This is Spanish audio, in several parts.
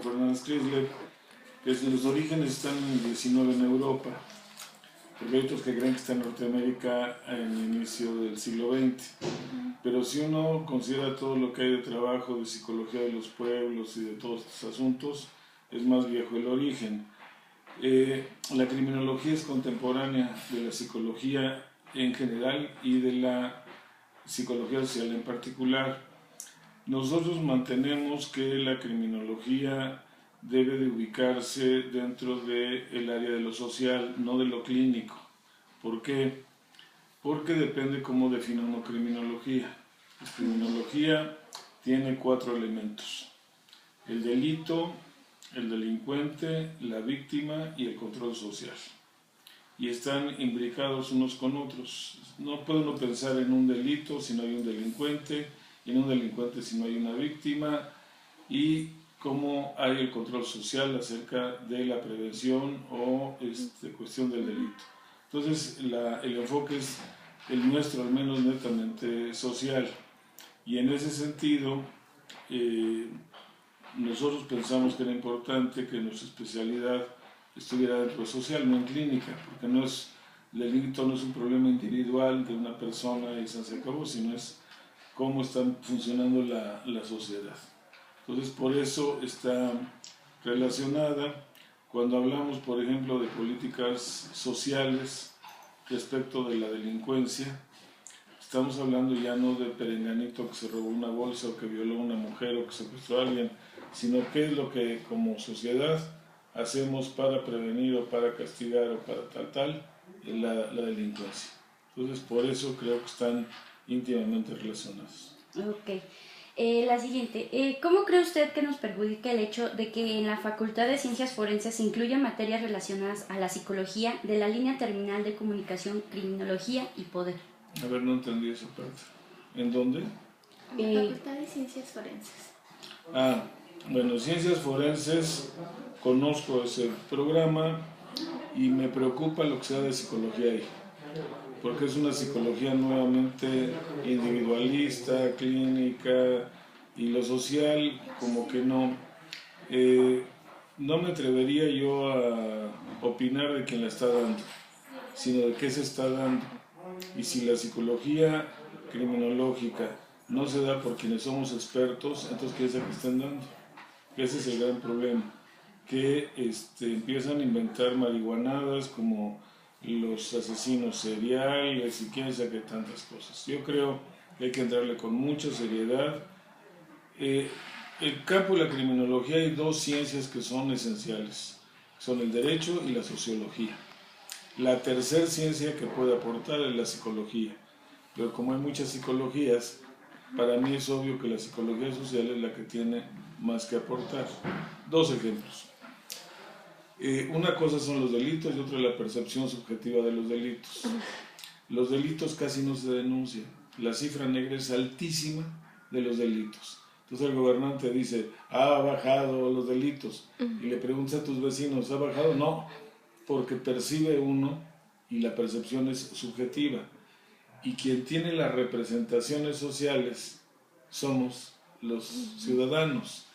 Fernández Chrysler, que los orígenes están en el 19 en Europa, porque hay otros que creen que está en Norteamérica en el inicio del siglo XX. Pero si uno considera todo lo que hay de trabajo, de psicología de los pueblos y de todos estos asuntos, es más viejo el origen. La criminología es contemporánea de la psicología en general y de la psicología social en particular. Nosotros mantenemos que la criminología debe de ubicarse dentro del área de lo social, no de lo clínico. ¿Por qué? Porque depende cómo define uno criminología. La criminología tiene 4 elementos: el delito, el delincuente, la víctima y el control social. Y están imbricados unos con otros. No puede uno pensar en un delito si no hay un delincuente, y en un delincuente si no hay una víctima, y cómo hay el control social acerca de la prevención o cuestión del delito. Entonces el enfoque es el nuestro, al menos netamente social, y en ese sentido nosotros pensamos que era importante que nuestra especialidad estuviera dentro de social, no en clínica, porque el delito no es un problema individual de una persona y se acabó, sino es cómo está funcionando la sociedad. Entonces, por eso está relacionada. Cuando hablamos, por ejemplo, de políticas sociales respecto de la delincuencia, estamos hablando ya no de perenganito que se robó una bolsa o que violó a una mujer o que secuestró a alguien, sino qué es lo que como sociedad hacemos para prevenir o para castigar o para la delincuencia. Entonces, por eso creo que están íntimamente relacionados. Ok. La siguiente, ¿cómo cree usted que nos perjudica el hecho de que en la Facultad de Ciencias Forenses se incluyan materias relacionadas a la psicología de la línea terminal de comunicación, criminología y poder? A ver, no entendí esa parte. ¿En dónde? En la Facultad de Ciencias Forenses. Bueno, Ciencias Forenses, conozco ese programa y me preocupa lo que sea de psicología ahí, porque es una psicología nuevamente individualista, clínica, y lo social como que no. No me atrevería yo a opinar de quién la está dando, sino de qué se está dando. Y si la psicología criminológica no se da por quienes somos expertos, entonces ¿qué es lo que están dando? Ese es el gran problema, que empiezan a inventar marihuanadas como los asesinos seriales y quién sabe qué tantas cosas. Yo creo que hay que entrarle con mucha seriedad. El campo de la criminología hay 2 ciencias que son esenciales, son el derecho y la sociología. La tercera ciencia que puede aportar es la psicología, pero como hay muchas psicologías, para mí es obvio que la psicología social es la que tiene más que aportar. 2 ejemplos. Una cosa son los delitos y otra la percepción subjetiva de los delitos. Los delitos casi no se denuncian. La cifra negra es altísima de los delitos. Entonces el gobernante dice, ha bajado los delitos. Y le preguntas a tus vecinos, ¿ha bajado? No, porque percibe uno y la percepción es subjetiva. Y quien tiene las representaciones sociales somos los ciudadanos.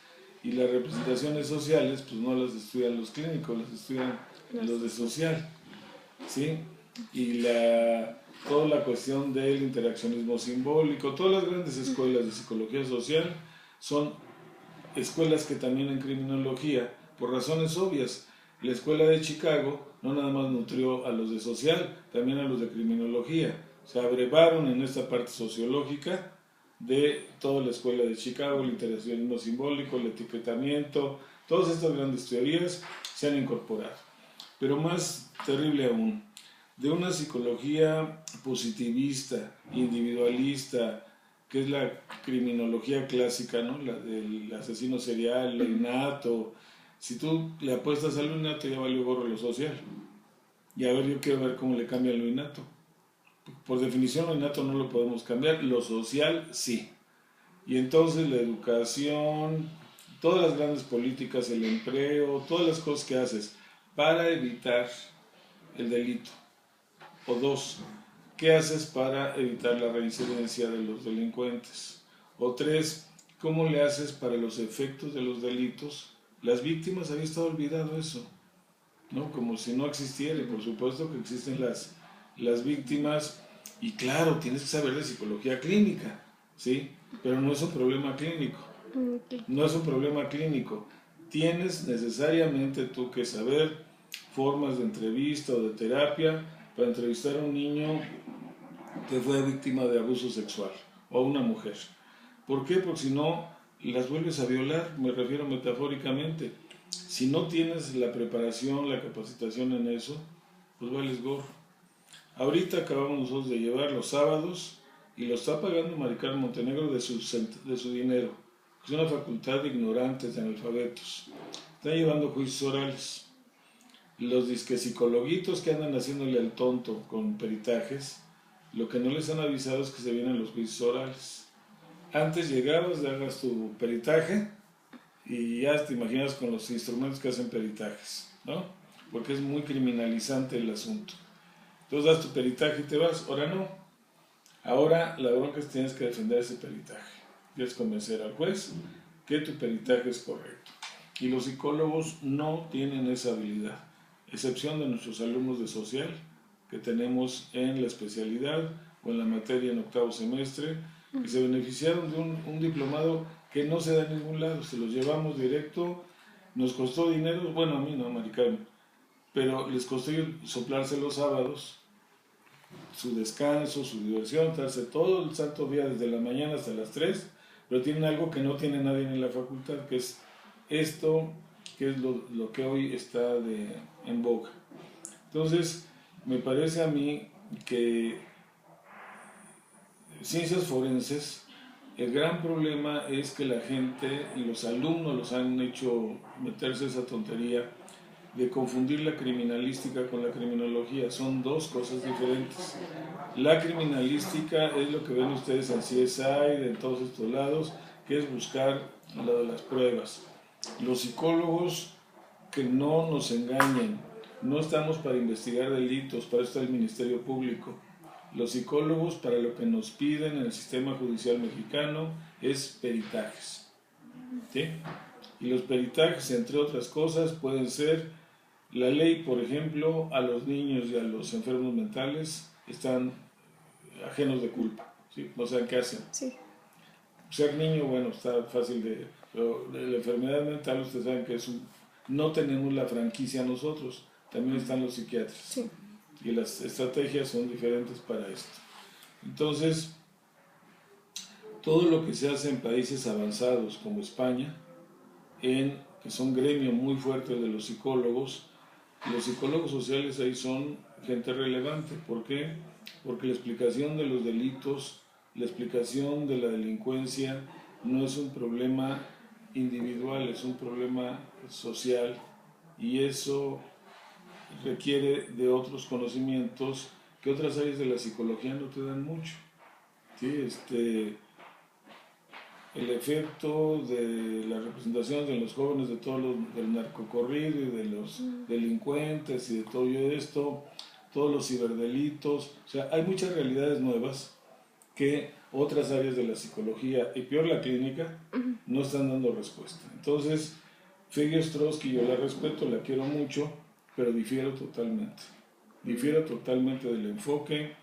Y las representaciones sociales pues no las estudian los clínicos, las estudian los de social, ¿sí? Y toda la cuestión del interaccionismo simbólico, todas las grandes escuelas de psicología social son escuelas que también en criminología, por razones obvias, la escuela de Chicago no nada más nutrió a los de social, también a los de criminología. Se abrevaron en esta parte sociológica de toda la escuela de Chicago, el interaccionismo simbólico, el etiquetamiento, todas estas grandes teorías se han incorporado. Pero más terrible aún, de una psicología positivista, individualista, que es la criminología clásica, ¿no? La del asesino serial, lo innato. Si tú le apuestas a lo innato, ya valió gorro lo social. Y a ver, yo quiero ver cómo le cambia lo innato. Por definición, lo innato no lo podemos cambiar, lo social sí. Y entonces la educación, todas las grandes políticas, el empleo, todas las cosas que haces para evitar el delito. O 2, ¿qué haces para evitar la reincidencia de los delincuentes? O 3, ¿cómo le haces para los efectos de los delitos Las víctimas, había estado olvidado eso, ¿no? Como si no existiera, y por supuesto que existen las víctimas, y claro, tienes que saber de psicología clínica, ¿sí? Pero no es un problema clínico, no es un problema clínico. Tienes necesariamente tú que saber formas de entrevista o de terapia para entrevistar a un niño que fue víctima de abuso sexual, o a una mujer. ¿Por qué? Porque si no, las vuelves a violar, me refiero metafóricamente. Si no tienes la preparación, la capacitación en eso, pues vales gorro. Ahorita acabamos nosotros de llevar los sábados y lo está pagando Mari Carmen Montenegro de su dinero. Es una facultad de ignorantes, de analfabetos. Están llevando juicios orales. Los disque psicologuitos que andan haciéndole al tonto con peritajes, lo que no les han avisado es que se vienen los juicios orales. Antes llegabas, le hagas tu peritaje y ya te imaginas con los instrumentos que hacen peritajes, ¿no? Porque es muy criminalizante el asunto. Entonces das tu peritaje y te vas. Ahora no. Ahora la bronca es que tienes que defender ese peritaje. Tienes que convencer al juez que tu peritaje es correcto. Y los psicólogos no tienen esa habilidad, excepción de nuestros alumnos de social que tenemos en la especialidad o en la materia en octavo semestre, que se beneficiaron de un diplomado que no se da en ningún lado. Se los llevamos directo, nos costó dinero, bueno, a mí no, Mari Carmen, pero les costó soplarse los sábados, su descanso, su diversión, estarse todo el santo día desde la mañana hasta las 3, pero tienen algo que no tiene nadie en la facultad, que es esto, que es lo que hoy está en boga. Entonces, me parece a mí que ciencias forenses, el gran problema es que la gente y los alumnos los han hecho meterse esa tontería de confundir la criminalística con la criminología. Son dos cosas diferentes. La criminalística es lo que ven ustedes en CSI, en todos estos lados, que es buscar lo de las pruebas. Los psicólogos, que no nos engañen, no estamos para investigar delitos, para eso está el Ministerio Público. Los psicólogos, para lo que nos piden en el sistema judicial mexicano, es peritajes, ¿sí? Y los peritajes, entre otras cosas, pueden ser la ley, por ejemplo, a los niños y a los enfermos mentales están ajenos de culpa, ¿sí? No saben qué hacen. Sí. Ser niño, bueno, está fácil pero de la enfermedad mental, ustedes saben que no tenemos la franquicia nosotros, también están los psiquiatras. Sí. Y las estrategias son diferentes para esto. Entonces, todo lo que se hace en países avanzados como España, que son gremio muy fuerte de los psicólogos sociales ahí son gente relevante. ¿Por qué? Porque la explicación de los delitos, la explicación de la delincuencia no es un problema individual, es un problema social, y eso requiere de otros conocimientos que otras áreas de la psicología no te dan mucho, ¿sí? El efecto de la representación de los jóvenes, del narcocorrido y de los delincuentes y de todo esto, todos los ciberdelitos, o sea, hay muchas realidades nuevas que otras áreas de la psicología, y peor la clínica, no están dando respuesta. Entonces, Figueres-Trotsky, yo la respeto, la quiero mucho, pero difiero totalmente del enfoque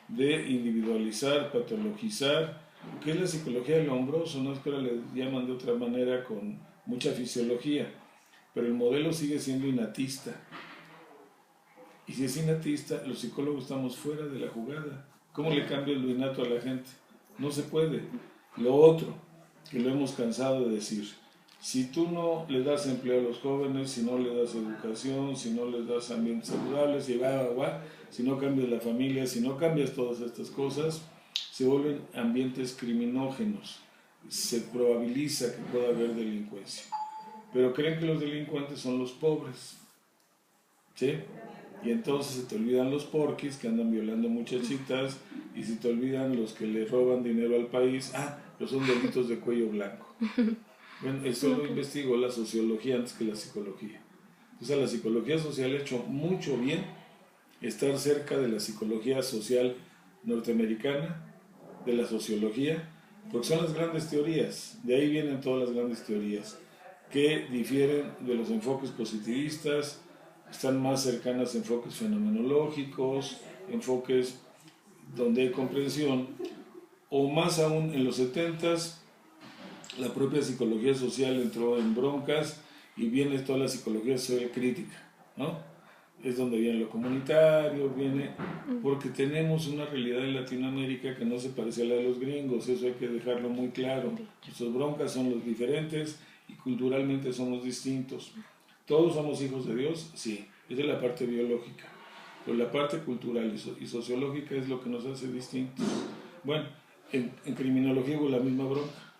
de individualizar, patologizar, que es la psicología del hombroso, no es que ahora le llaman de otra manera con mucha fisiología, pero el modelo sigue siendo innatista. Y si es innatista, los psicólogos estamos fuera de la jugada. ¿Cómo le cambias lo innato a la gente? No se puede. Lo otro, que lo hemos cansado de decir, si tú no le das empleo a los jóvenes, si no le das educación, si no les das ambientes saludables, si no cambias la familia, si no cambias todas estas cosas, se vuelven ambientes criminógenos. Se probabiliza que pueda haber delincuencia. Pero creen que los delincuentes son los pobres, ¿sí? Y entonces se te olvidan los porquis que andan violando muchachitas, y se te olvidan los que le roban dinero al país. Pero son delitos de cuello blanco. Bueno, eso lo investigó la sociología antes que la psicología. Entonces la psicología social ha hecho mucho bien estar cerca de la psicología social norteamericana, de la sociología, porque son las grandes teorías, de ahí vienen todas las grandes teorías. que difieren de los enfoques positivistas, están más cercanas a enfoques fenomenológicos, enfoques donde hay comprensión, o más aún en los 70s, la propia psicología social entró en broncas y viene toda la psicología social crítica, ¿no? Es donde viene lo comunitario, viene porque tenemos una realidad en Latinoamérica que no se parece a la de los gringos, eso hay que dejarlo muy claro. Nuestras broncas son los diferentes y culturalmente somos distintos. ¿Todos somos hijos de Dios? Sí, esa es la parte biológica, pero la parte cultural y sociológica es lo que nos hace distintos. Bueno, en criminología hubo la misma bronca.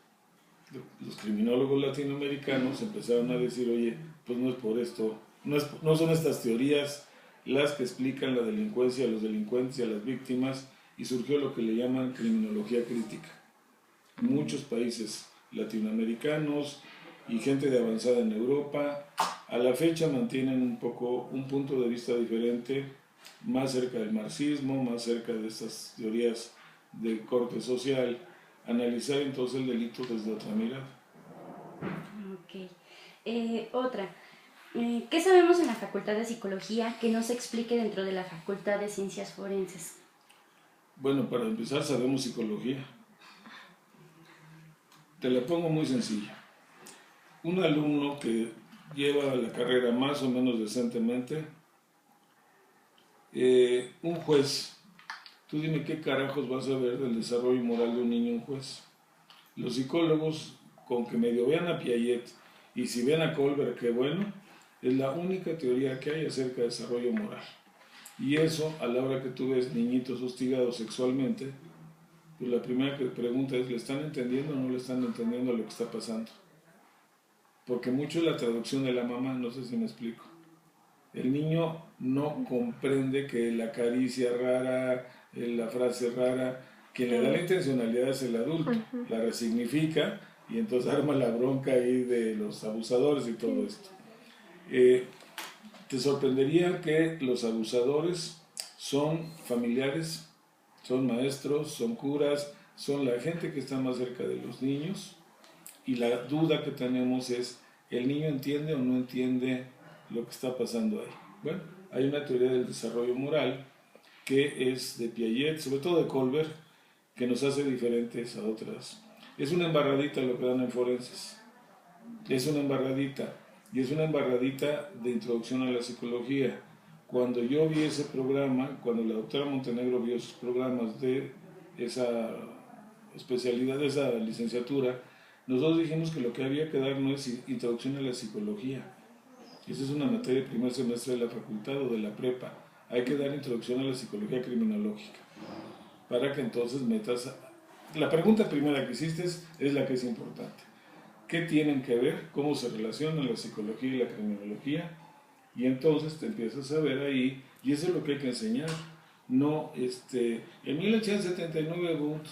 Los criminólogos latinoamericanos empezaron a decir, oye, pues no es por esto, no son estas teorías las que explican la delincuencia, a los delincuentes y a las víctimas, y surgió lo que le llaman criminología crítica. Muchos países latinoamericanos y gente de avanzada en Europa, a la fecha mantienen un poco un punto de vista diferente, más cerca del marxismo, más cerca de estas teorías de corte social, analizar entonces el delito desde otra mirada. Ok. Otra. ¿Qué sabemos en la Facultad de Psicología que no se explique dentro de la Facultad de Ciencias Forenses? Bueno, para empezar sabemos psicología. Te la pongo muy sencilla. Un alumno que lleva la carrera más o menos decentemente, un juez, tú dime qué carajos vas a ver del desarrollo moral de un niño un juez. Los psicólogos, con que medio vean a Piaget y si ven a Kohlberg, qué bueno, es la única teoría que hay acerca de desarrollo moral. Y eso, a la hora que tú ves niñitos hostigados sexualmente, pues la primera pregunta es, ¿le están entendiendo o no le están entendiendo lo que está pasando? Porque mucho es la traducción de la mamá, no sé si me explico. El niño no comprende que la caricia rara, la frase rara, quien le da la intencionalidad es el adulto, la resignifica y entonces arma la bronca ahí de los abusadores y todo esto. Te sorprendería que los abusadores son familiares, son maestros, son curas, son la gente que está más cerca de los niños, y la duda que tenemos es, ¿el niño entiende o no entiende lo que está pasando ahí? Bueno, hay una teoría del desarrollo moral que es de Piaget, sobre todo de Kohlberg, que nos hace diferentes a otras. Es una embarradita lo que dan en forenses, es una embarradita, y es una embarradita de introducción a la psicología. Cuando yo vi ese programa, cuando la doctora Montenegro vio esos programas de esa especialidad, de esa licenciatura, nosotros dijimos que lo que había que dar no es introducción a la psicología. Esa es una materia de primer semestre de la facultad o de la prepa. Hay que dar introducción a la psicología criminológica para que entonces metas... La pregunta primera que hiciste es la que es importante. ¿Qué tienen que ver? ¿Cómo se relacionan la psicología y la criminología? Y entonces te empiezas a ver ahí, y eso es lo que hay que enseñar. No, en 1879 Wundt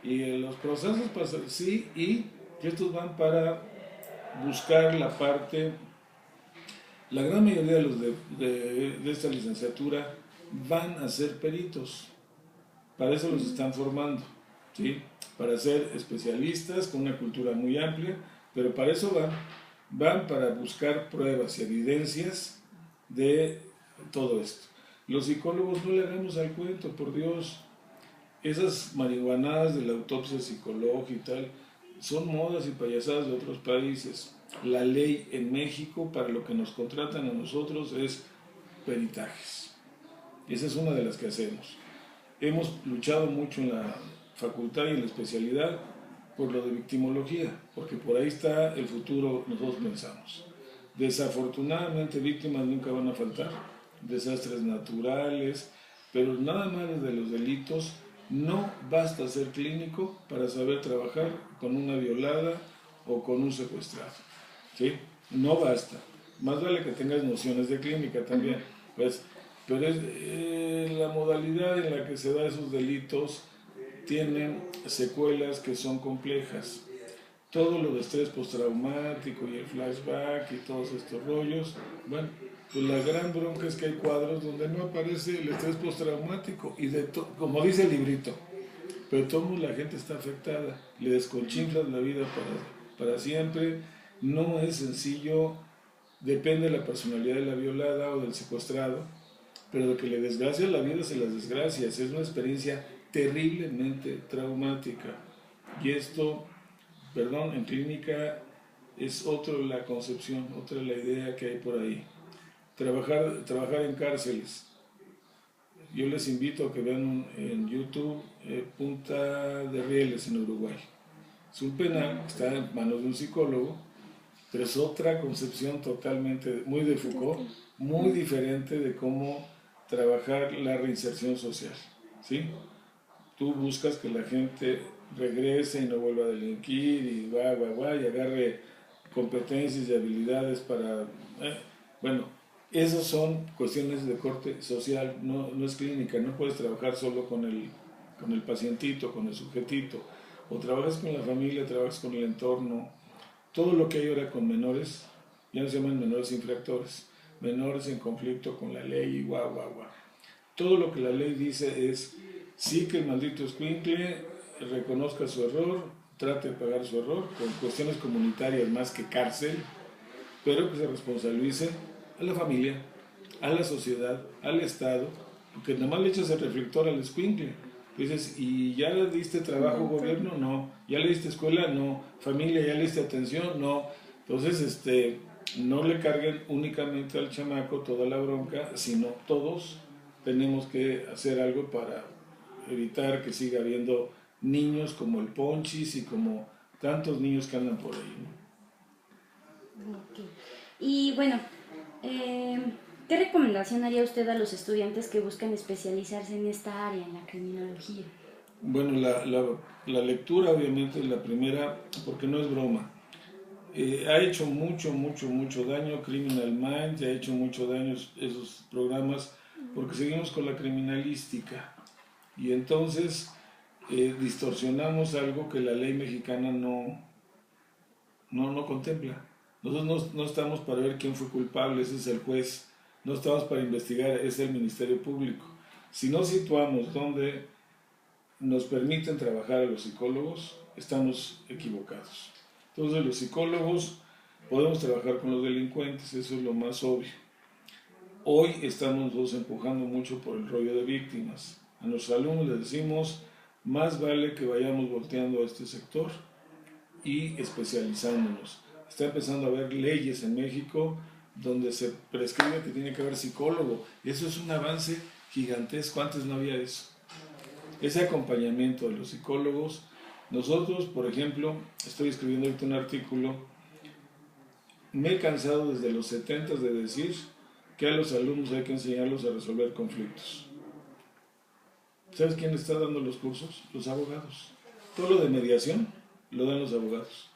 y los procesos pasan, sí, y estos van para buscar la parte, la gran mayoría de los de esta licenciatura van a ser peritos, para eso los están formando, ¿sí? Para ser especialistas con una cultura muy amplia, pero para eso van para buscar pruebas y evidencias de todo esto. Los psicólogos no le hagamos al cuento, por Dios. Esas marihuanadas de la autopsia psicológica y tal son modas y payasadas de otros países. La ley en México para lo que nos contratan a nosotros es peritajes. Esa es una de las que hacemos. Hemos luchado mucho en la facultad y en la especialidad por lo de victimología, porque por ahí está el futuro, nosotros pensamos. Desafortunadamente víctimas nunca van a faltar, desastres naturales, pero nada más de los delitos. No basta ser clínico para saber trabajar con una violada o con un secuestrado, ¿sí? No basta. Más vale que tengas nociones de clínica también, pues, pero es la modalidad en la que se da esos delitos tienen secuelas que son complejas. Todo lo de estrés postraumático y el flashback y todos estos rollos, bueno, pues la gran bronca es que hay cuadros donde no aparece el estrés postraumático y como dice el librito, pero todo la gente está afectada, le desconchinflas la vida para siempre, No es sencillo, depende de la personalidad de la violada o del secuestrado, pero de que le desgracia la vida se las desgracias, es una experiencia terriblemente traumática. Y esto, perdón, en clínica es otra la concepción, otra la idea que hay por ahí. Trabajar en cárceles. Yo les invito a que vean en YouTube Punta de Rieles en Uruguay. Es un penal que está en manos de un psicólogo, pero es otra concepción totalmente, muy de Foucault, muy diferente de cómo trabajar la reinserción social, ¿sí? Tú buscas que la gente regrese y no vuelva a delinquir y y agarre competencias y habilidades para... bueno, esas son cuestiones de corte social, no es clínica, no puedes trabajar solo con el pacientito, con el sujetito, o trabajas con la familia, trabajas con el entorno. Todo lo que hay ahora con menores, ya no se llaman menores infractores, menores en conflicto con la ley y Todo lo que la ley dice es, sí que el maldito escuincle reconozca su error, trate de pagar su error, con cuestiones comunitarias más que cárcel, pero que se responsabilice a la familia, a la sociedad, al Estado, porque nada más le echas el reflector al escuincle. Dices, ¿y ya le diste trabajo gobierno? No. ¿Ya le diste escuela? No. ¿Familia? ¿Ya le diste atención? No. Entonces, no le carguen únicamente al chamaco toda la bronca, sino todos tenemos que hacer algo para evitar que siga habiendo niños como el Ponchis y como tantos niños que andan por ahí, ¿no? Ok. Y bueno, ¿qué recomendación haría usted a los estudiantes que buscan especializarse en esta área, en la criminología? Bueno, la lectura obviamente es la primera, porque no es broma. Ha hecho mucho daño Criminal Minds, ha hecho mucho daño esos programas, porque seguimos con la criminalística. Y entonces distorsionamos algo que la ley mexicana no contempla. Nosotros no estamos para ver quién fue culpable, ese es el juez. No estamos para investigar, es el Ministerio Público. Si no situamos donde nos permiten trabajar a los psicólogos, estamos equivocados. Entonces los psicólogos podemos trabajar con los delincuentes, eso es lo más obvio. Hoy estamos nosotros empujando mucho por el rollo de víctimas. A nuestros alumnos les decimos, más vale que vayamos volteando a este sector y especializándonos. Está empezando a haber leyes en México donde se prescribe que tiene que haber psicólogo. Eso es un avance gigantesco, antes no había eso. Ese acompañamiento de los psicólogos. Nosotros, por ejemplo, estoy escribiendo ahorita un artículo, me he cansado desde los 70 de decir que a los alumnos hay que enseñarlos a resolver conflictos. ¿Sabes quién está dando los cursos? Los abogados. Todo lo de mediación lo dan los abogados.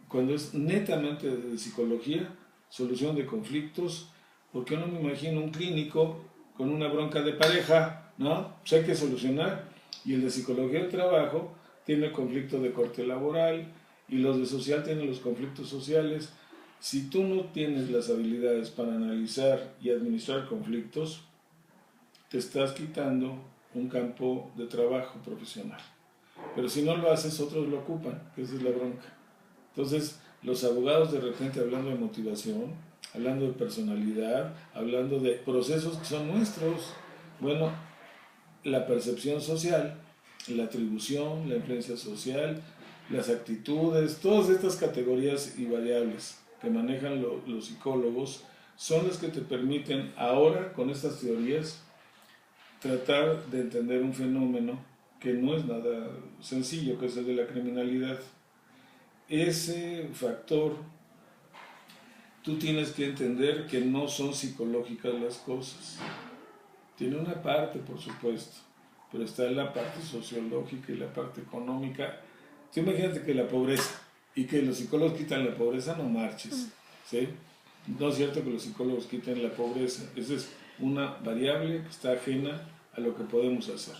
Cuando es netamente de psicología, solución de conflictos, porque yo no me imagino un clínico con una bronca de pareja, ¿no? Pues hay que solucionar. Y el de psicología del trabajo tiene el conflicto de corte laboral y los de social tienen los conflictos sociales. Si tú no tienes las habilidades para analizar y administrar conflictos, te estás quitando un campo de trabajo profesional. Pero si no lo haces, otros lo ocupan, que esa es la bronca. Entonces, los abogados de repente hablando de motivación, hablando de personalidad, hablando de procesos que son nuestros, bueno, la percepción social, la atribución, la influencia social, las actitudes, todas estas categorías y variables que manejan los psicólogos son las que te permiten ahora, con estas teorías, tratar de entender un fenómeno que no es nada sencillo, que es el de la criminalidad. Ese factor, tú tienes que entender que no son psicológicas las cosas. Tiene una parte, por supuesto, pero está en la parte sociológica y la parte económica. Tú imagínate que la pobreza y que los psicólogos quitan la pobreza, no marches, ¿sí? No es cierto que los psicólogos quiten la pobreza, esa es una variable que está ajena a lo que podemos hacer.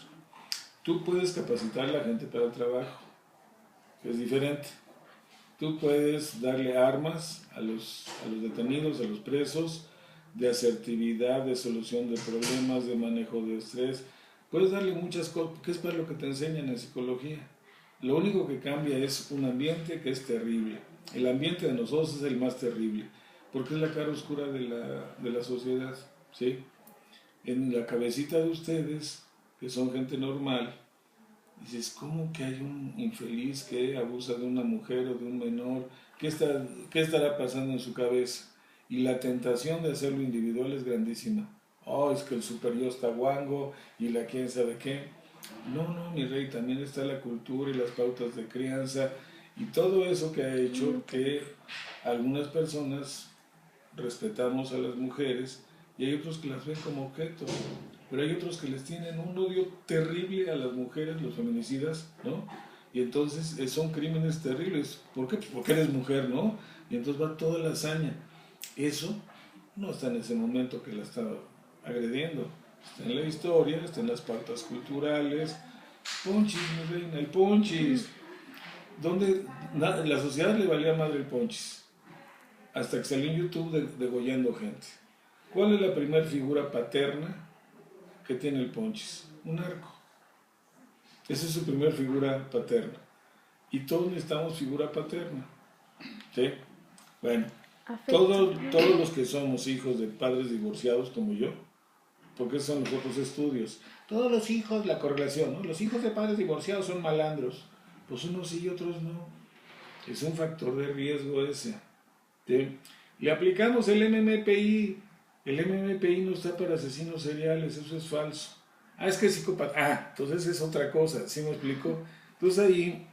Tú puedes capacitar a la gente para el trabajo, que es diferente. Tú puedes darle armas a los detenidos, a los presos, de asertividad, de solución de problemas, de manejo de estrés. Puedes darle muchas cosas, que es para lo que te enseñan en psicología. Lo único que cambia es un ambiente que es terrible. El ambiente de nosotros es el más terrible, porque es la cara oscura de la sociedad, ¿sí? En la cabecita de ustedes, que son gente normal, dices, ¿cómo que hay un infeliz que abusa de una mujer o de un menor? ¿Qué estará pasando en su cabeza? Y la tentación de hacerlo individual es grandísima. Oh, es que el super yo está guango y la quién sabe qué. No, mi rey, también está la cultura y las pautas de crianza y todo eso que ha hecho que algunas personas respetamos a las mujeres y hay otros que las ven como objeto, pero hay otros que les tienen un odio terrible a las mujeres, los feminicidas, ¿no? Y entonces son crímenes terribles. ¿Por qué? Pues porque eres mujer, ¿no? Y entonces va toda la hazaña. Eso no está en ese momento que la está agrediendo. Está en la historia, está en las pautas culturales. Ponchis, mi reina, el ponchis. Donde la sociedad le valía madre el ponchis. Hasta que salió en YouTube degollando gente. ¿Cuál es la primera figura paterna que tiene el ponchis? Un arco. Esa es su primera figura paterna. Y todos necesitamos figura paterna. ¿Sí? Bueno, todos los que somos hijos de padres divorciados como yo, porque esos son los otros estudios. Todos los hijos, la correlación, ¿no? Los hijos de padres divorciados son malandros. Pues unos sí y otros no. Es un factor de riesgo ese. ¿Sí? Le aplicamos el MMPI. El MMPI no está para asesinos seriales, eso es falso. Es que es psicópata. Entonces es otra cosa, ¿sí me explico? Entonces ahí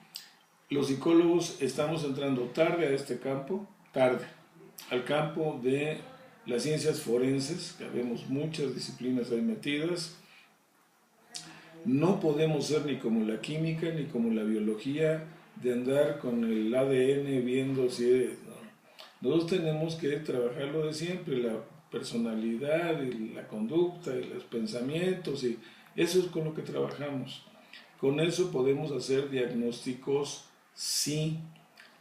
los psicólogos estamos entrando tarde a este campo, al campo de las ciencias forenses, que habemos muchas disciplinas ahí metidas. No podemos ser ni como la química ni como la biología de andar con el ADN viendo si es, ¿no? Nosotros tenemos que trabajar lo de siempre, la personalidad y la conducta y los pensamientos, y eso es con lo que trabajamos. Con eso podemos hacer diagnósticos, sí,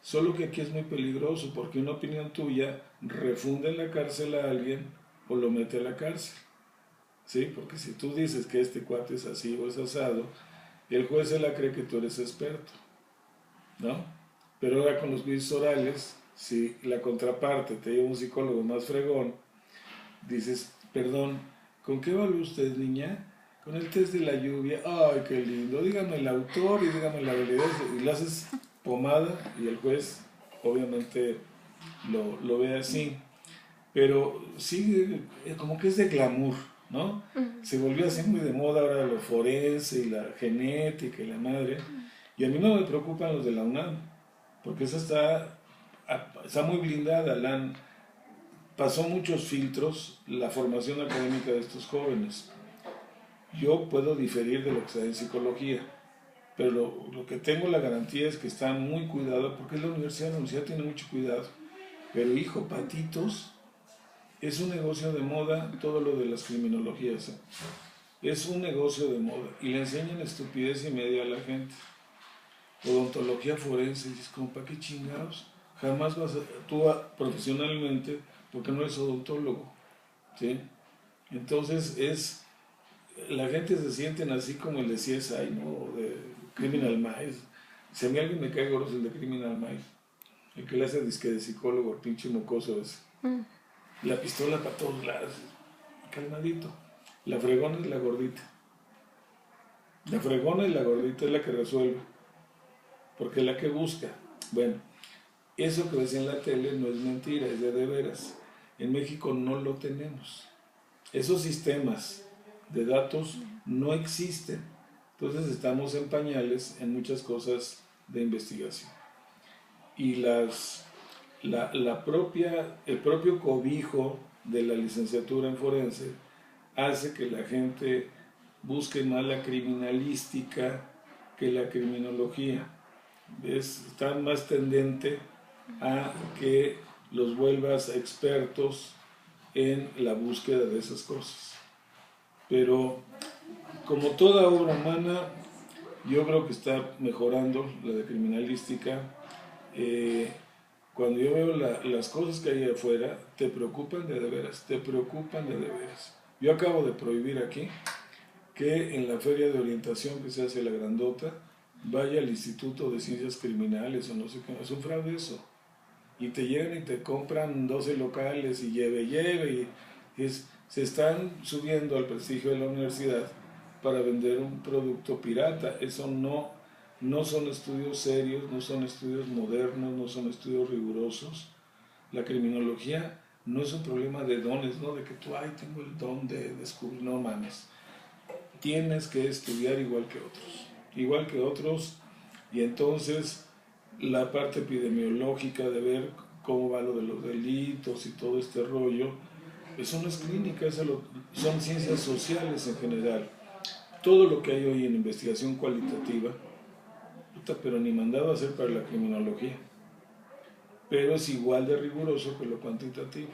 solo que aquí es muy peligroso porque una opinión tuya refunda en la cárcel a alguien o lo mete a la cárcel. ¿Sí? Porque si tú dices que este cuate es así o es asado, el juez se la cree que tú eres experto, ¿no? Pero ahora con los juicios orales, si la contraparte te lleva un psicólogo más fregón, dices, perdón, ¿con qué evalúa usted, niña? Con el test de la lluvia. Ay, qué lindo, dígame el autor y dígame la validez, y le haces pomada y el juez obviamente lo ve así. Pero sí, como que es de glamour, ¿no? Se volvió así muy de moda ahora lo forense y la genética y la madre. Y a mí no me preocupan los de la UNAM, porque esa está muy blindada. Pasó muchos filtros la formación académica de estos jóvenes. Yo puedo diferir de lo que se da en psicología, pero lo que tengo la garantía es que está muy cuidado, porque es la universidad tiene mucho cuidado. Pero hijo, patitos, es un negocio de moda todo lo de las criminologías, ¿eh? Es un negocio de moda y le enseñan estupidez y media a la gente. Odontología forense, dices, como, ¿para qué chingados? Jamás vas tú profesionalmente, porque no eres odontólogo, ¿sí? Entonces la gente se sienten así como el de CSI, ¿no? De Criminal Minds. Si a mí alguien me cae gordo es el de Criminal Minds, el que le hace disque de psicólogo, el pinche mocoso ese. La pistola para todos lados, calmadito. La fregona es la gordita. La fregona y la gordita es la que resuelve, porque es la que busca. Bueno, eso que ves en la tele no es mentira, es de veras. En México no lo tenemos. Esos sistemas de datos no existen. Entonces estamos en pañales en muchas cosas de investigación. Y el propio cobijo de la licenciatura en forense hace que la gente busque más la criminalística que la criminología. Está más tendente a que los vuelvas expertos en la búsqueda de esas cosas. Pero como toda obra humana, yo creo que está mejorando la de criminalística. Cuando yo veo las cosas que hay afuera, te preocupan de veras. Yo acabo de prohibir aquí que en la feria de orientación que se hace la grandota, vaya al Instituto de Ciencias Criminales o no sé qué, es un fraude eso. y te llegan y te compran 12 locales y lleve, se están subiendo al prestigio de la universidad para vender un producto pirata. Eso no son estudios serios, no son estudios modernos, no son estudios rigurosos. La criminología no es un problema de dones, ¿no? De que tú, ay, tengo el don de descubrir, no mames. Tienes que estudiar igual que otros, y entonces la parte epidemiológica de ver cómo va lo de los delitos y todo este rollo, eso no es clínica, son ciencias sociales en general. Todo lo que hay hoy en investigación cualitativa, pero ni mandado a hacer para la criminología, pero es igual de riguroso que lo cuantitativo.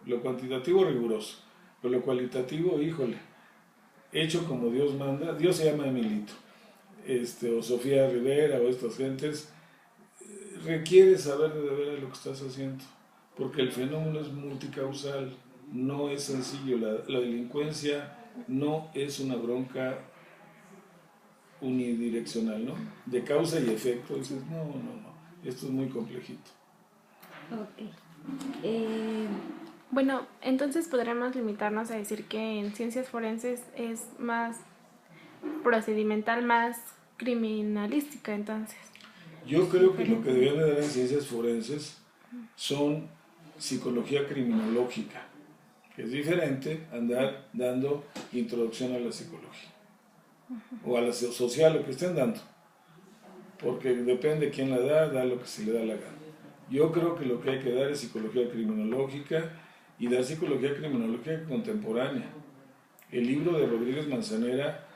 Lo cuantitativo riguroso, pero lo cualitativo, híjole, hecho como Dios manda. Dios se llama Emilito, o Sofía Rivera, o estas gentes. Requiere saber de veras lo que estás haciendo, porque el fenómeno es multicausal, no es sencillo. La delincuencia no es una bronca unidireccional, ¿no? De causa y efecto. Dices, no, esto es muy complejito. Ok. Bueno, entonces podremos limitarnos a decir que en ciencias forenses es más procedimental, más criminalística, entonces. Yo creo que lo que deberían de dar en ciencias forenses son psicología criminológica, que es diferente andar dando introducción a la psicología o a la social, lo que estén dando, porque depende de quién la da lo que se le da la gana. Yo creo que lo que hay que dar es psicología criminológica, y dar psicología criminológica contemporánea. El libro de Rodríguez Manzanera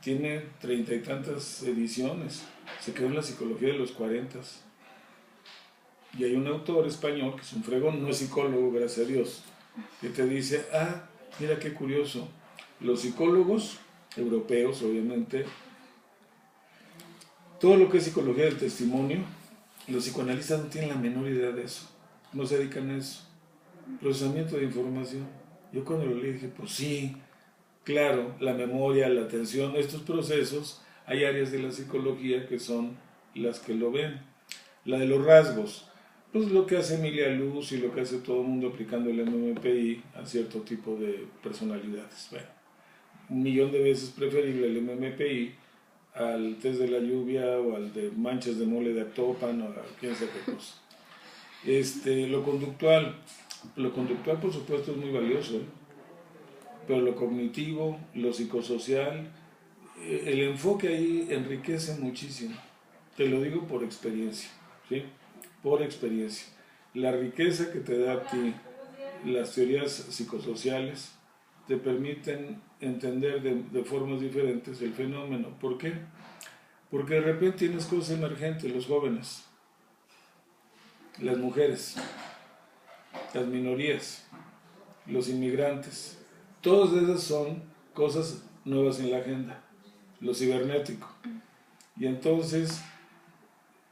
tiene 30 y tantas ediciones, se quedó en la psicología de los 40. Y hay un autor español que es un fregón, no es psicólogo, gracias a Dios, que te dice, mira qué curioso, los psicólogos europeos, obviamente, todo lo que es psicología del testimonio, los psicoanalistas no tienen la menor idea de eso, no se dedican a eso. Procesamiento de información. Yo cuando lo leí dije, pues sí, claro, la memoria, la atención, estos procesos, hay áreas de la psicología que son las que lo ven. La de los rasgos, pues lo que hace Emilia Luz y lo que hace todo el mundo aplicando el MMPI a cierto tipo de personalidades. Bueno, 1,000,000 de veces preferible el MMPI al test de la lluvia o al de manchas de mole de Actopan o a quién sabe qué cosa. Lo conductual por supuesto es muy valioso, pero lo cognitivo, lo psicosocial, el enfoque ahí enriquece muchísimo. Te lo digo por experiencia, ¿sí? Por experiencia. La riqueza que te da a ti las teorías psicosociales te permiten entender de formas diferentes el fenómeno. ¿Por qué? Porque de repente tienes cosas emergentes, los jóvenes, las mujeres, las minorías, los inmigrantes. Todas esas son cosas nuevas en la agenda, lo cibernético. Y entonces,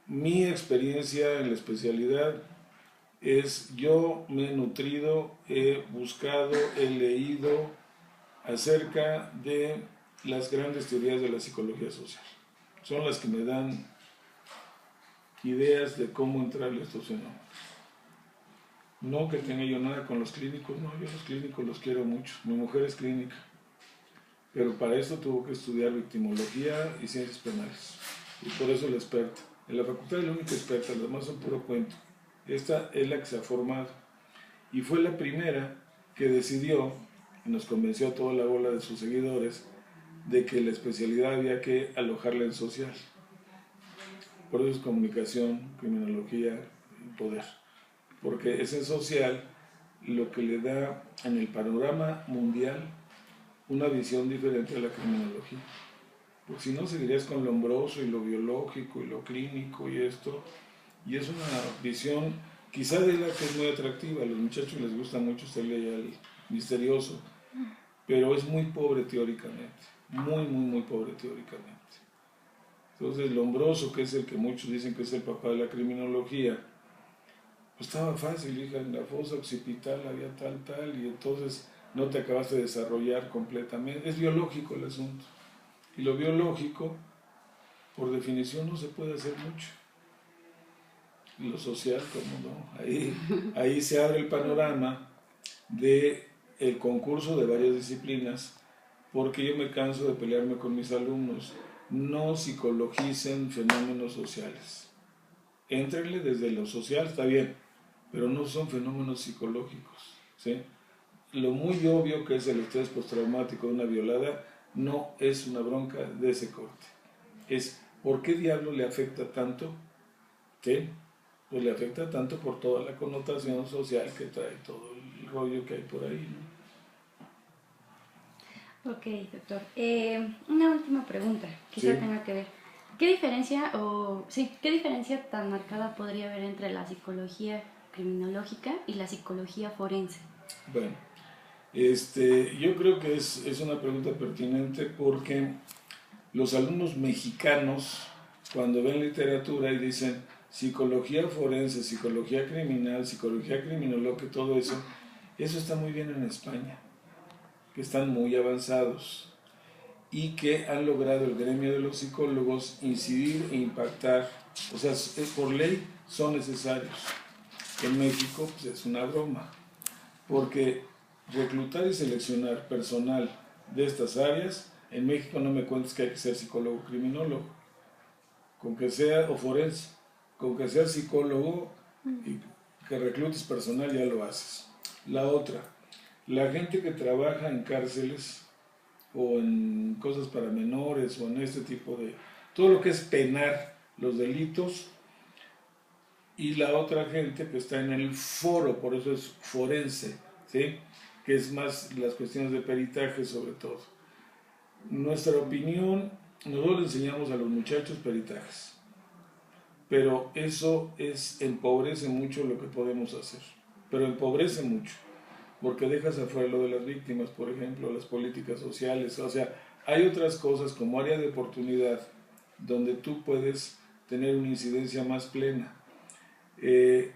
mi experiencia en la especialidad es, yo me he nutrido, he buscado, he leído acerca de las grandes teorías de la psicología social. Son las que me dan ideas de cómo entrarle a estos fenómenos. No que tenga yo nada con los clínicos, no, yo los clínicos los quiero mucho, mi mujer es clínica, pero para eso tuvo que estudiar victimología y ciencias penales, y por eso la experta. En la facultad es la única experta, las demás son puro cuento. Esta es la que se ha formado, y fue la primera que decidió, y nos convenció a toda la bola de sus seguidores, de que la especialidad había que alojarla en social. Por eso es comunicación, criminología y poder. Porque es en social lo que le da en el panorama mundial una visión diferente a la criminología. Porque si no, seguirías con lo hombroso y lo biológico y lo clínico y esto. Y es una visión, quizá de la que es muy atractiva. A los muchachos les gusta mucho estarle allá al misterioso, pero es muy pobre teóricamente. Muy pobre teóricamente. Entonces, lo hombroso, que es el que muchos dicen que es el papá de la criminología, pues estaba fácil, hija, en la fosa occipital había tal, y entonces no te acabaste de desarrollar completamente. Es biológico el asunto. Y lo biológico, por definición, no se puede hacer mucho. lo social, como no, ahí se abre el panorama de el concurso de varias disciplinas, porque yo me canso de pelearme con mis alumnos. No psicologicen fenómenos sociales. Éntrenle desde lo social, está bien, pero no son fenómenos psicológicos, ¿sí? Lo muy obvio que es el estrés postraumático de una violada no es una bronca de ese corte. Es ¿por qué diablo le afecta tanto? ¿Qué? Pues le afecta tanto por toda la connotación social que trae todo el rollo que hay por ahí, ¿no? Ok, doctor. Una última pregunta, quizá Sí. tenga que ver. ¿Qué diferencia tan marcada podría haber entre la psicología criminológica y la psicología forense? Bueno, yo creo que es una pregunta pertinente porque los alumnos mexicanos, cuando ven literatura y dicen psicología forense, psicología criminal, psicología criminológica, todo eso está muy bien en España, que están muy avanzados y que han logrado el gremio de los psicólogos incidir e impactar, o sea, por ley son necesarios. En México pues, es una broma, porque reclutar y seleccionar personal de estas áreas, en México no me cuentes que hay que ser psicólogo criminólogo, con que sea, o forense, con que sea psicólogo y que reclutes personal ya lo haces. La otra, la gente que trabaja en cárceles o en cosas para menores o en este tipo de, todo lo que es penar los delitos, y la otra gente que está en el foro, por eso es forense, ¿sí? Que es más las cuestiones de peritaje sobre todo. Nuestra opinión, nosotros le enseñamos a los muchachos peritajes, pero eso empobrece mucho lo que podemos hacer, pero empobrece mucho, porque dejas afuera lo de las víctimas, por ejemplo, las políticas sociales, o sea, hay otras cosas como área de oportunidad donde tú puedes tener una incidencia más plena. El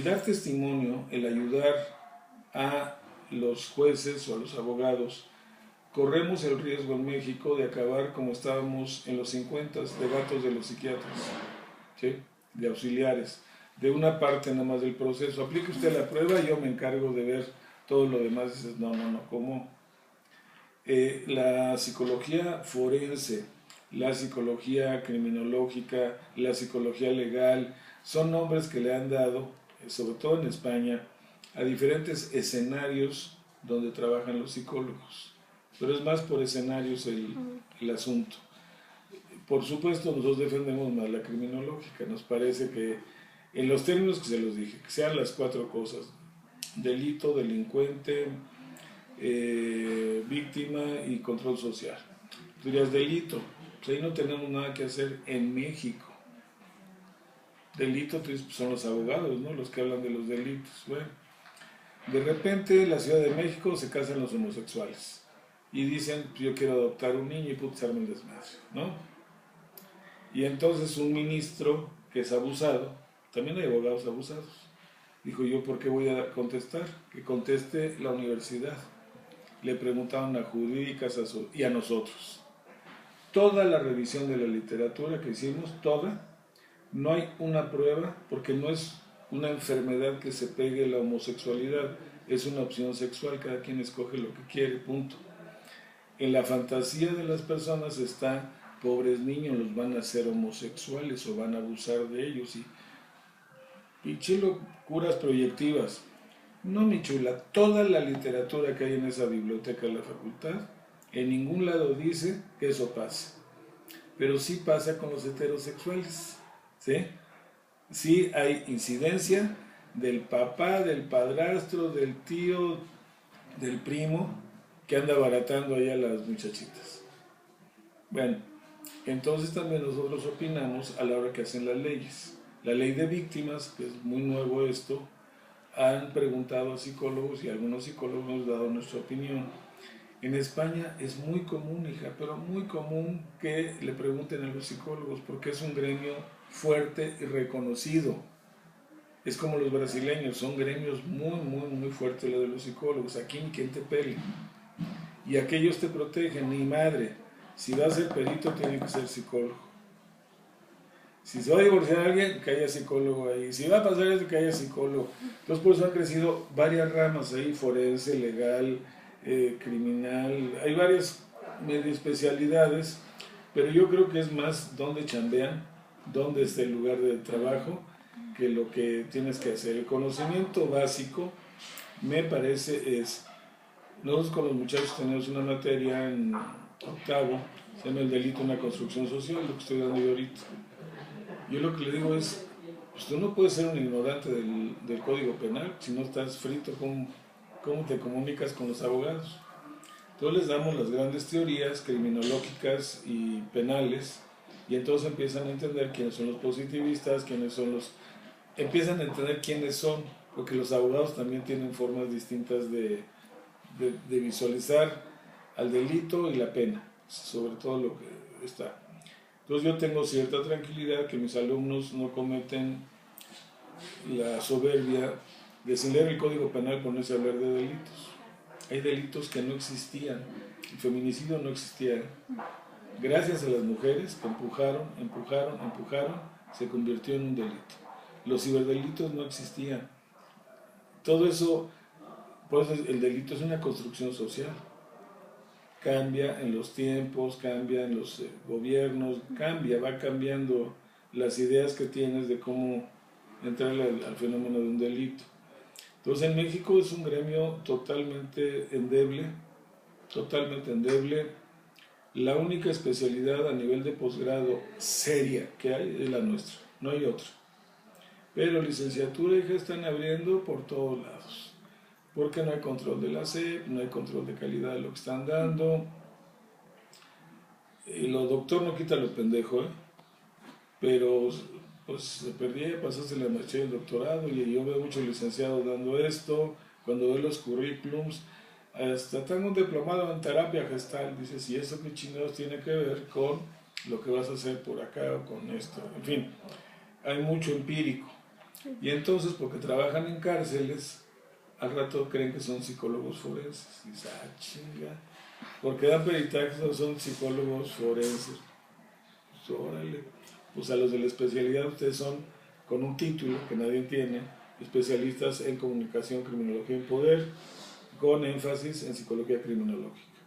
dar testimonio, el ayudar a los jueces o a los abogados, corremos el riesgo en México de acabar como estábamos en los 50, de gatos de los psiquiatras, ¿sí? De auxiliares, de una parte nada más del proceso. Aplique usted la prueba y yo me encargo de ver todo lo demás. Dices, no, ¿cómo? La psicología forense, la psicología criminológica, la psicología legal, son nombres que le han dado, sobre todo en España, a diferentes escenarios donde trabajan los psicólogos. Pero es más por escenarios el asunto. Por supuesto, nosotros defendemos más la criminológica. Nos parece que, en los términos que se los dije, que sean las 4 cosas: delito, delincuente, víctima y control social. Tú dirías delito, pues ahí no tenemos nada que hacer en México. Delito pues son los abogados, ¿no? Los que hablan de los delitos. Bueno, de repente en la Ciudad de México se casan los homosexuales y dicen, yo quiero adoptar un niño y puto se arma el desmadre, ¿no? Y entonces un ministro que es abusado, también hay abogados abusados, dijo, yo ¿por qué voy a contestar? Que conteste la universidad. Le preguntaron a jurídicas y a nosotros. Toda la revisión de la literatura que hicimos, toda, no hay una prueba, porque no es una enfermedad que se pegue la homosexualidad, es una opción sexual, cada quien escoge lo que quiere, punto. En la fantasía de las personas está, pobres niños, los van a hacer homosexuales o van a abusar de ellos, y pinche locuras proyectivas. No, mi chula, toda la literatura que hay en esa biblioteca de la facultad, en ningún lado dice que eso pasa. Pero sí pasa con los heterosexuales, ¿sí? Sí hay incidencia del papá, del padrastro, del tío, del primo, que anda baratando allá a las muchachitas. Bueno, entonces también nosotros opinamos a la hora que hacen las leyes. La ley de víctimas, que es muy nuevo esto, han preguntado a psicólogos y algunos psicólogos nos han dado nuestra opinión. En España es muy común, hija, pero muy común que le pregunten a los psicólogos, porque es un gremio fuerte y reconocido. Es como los brasileños, son gremios muy fuertes lo de los psicólogos. Aquí ni quien te pele. Y aquellos te protegen, ni madre. Si va a ser perito, tiene que ser psicólogo. Si se va a divorciar alguien, que haya psicólogo ahí. Si va a pasar eso, que haya psicólogo. Entonces, por eso han crecido varias ramas ahí, forense, legal, criminal. Hay varias medio especialidades, pero yo creo que es más dónde chambean, dónde está el lugar de trabajo, que lo que tienes que hacer. El conocimiento básico, me parece, es... Nosotros con los muchachos tenemos una materia en octavo, se llama el delito en la construcción social, lo que estoy dando yo ahorita. Yo lo que le digo es, pues tú no puedes ser un ignorante del Código Penal si no estás frito. ¿Cómo te comunicas con los abogados? Entonces les damos las grandes teorías criminológicas y penales, y entonces empiezan a entender quiénes son los positivistas, empiezan a entender quiénes son, porque los abogados también tienen formas distintas de visualizar al delito y la pena, sobre todo lo que está. Entonces yo tengo cierta tranquilidad que mis alumnos no cometen la soberbia de, sin leer el Código Penal, ponerse a hablar de delitos. Hay delitos que no existían. El feminicidio no existía. Gracias a las mujeres que empujaron, se convirtió en un delito. Los ciberdelitos no existían. Todo eso, por eso el delito es una construcción social. Cambia en los tiempos, cambia en los gobiernos, va cambiando las ideas que tienes de cómo entrar al fenómeno de un delito. Entonces en México es un gremio totalmente endeble. La única especialidad a nivel de posgrado seria que hay es la nuestra, no hay otra. Pero licenciatura ya están abriendo por todos lados. Porque no hay control de la SEP, no hay control de calidad de lo que están dando. Y lo doctor no quita lo pendejo, pero pues se perdía, pasaste la maestría y el doctorado, y yo veo muchos licenciados dando esto. Cuando veo los currículums, hasta tengo un diplomado en terapia gestal, dices, ¿y eso qué chingados tiene que ver con lo que vas a hacer por acá o con esto? En fin, hay mucho empírico. Y entonces, porque trabajan en cárceles, al rato creen que son psicólogos forenses. Y dices, chinga, porque dan peritajes, no son psicólogos forenses. Pues órale, pues a los de la especialidad ustedes son, con un título que nadie tiene, especialistas en comunicación, criminología y poder, con énfasis en psicología criminológica.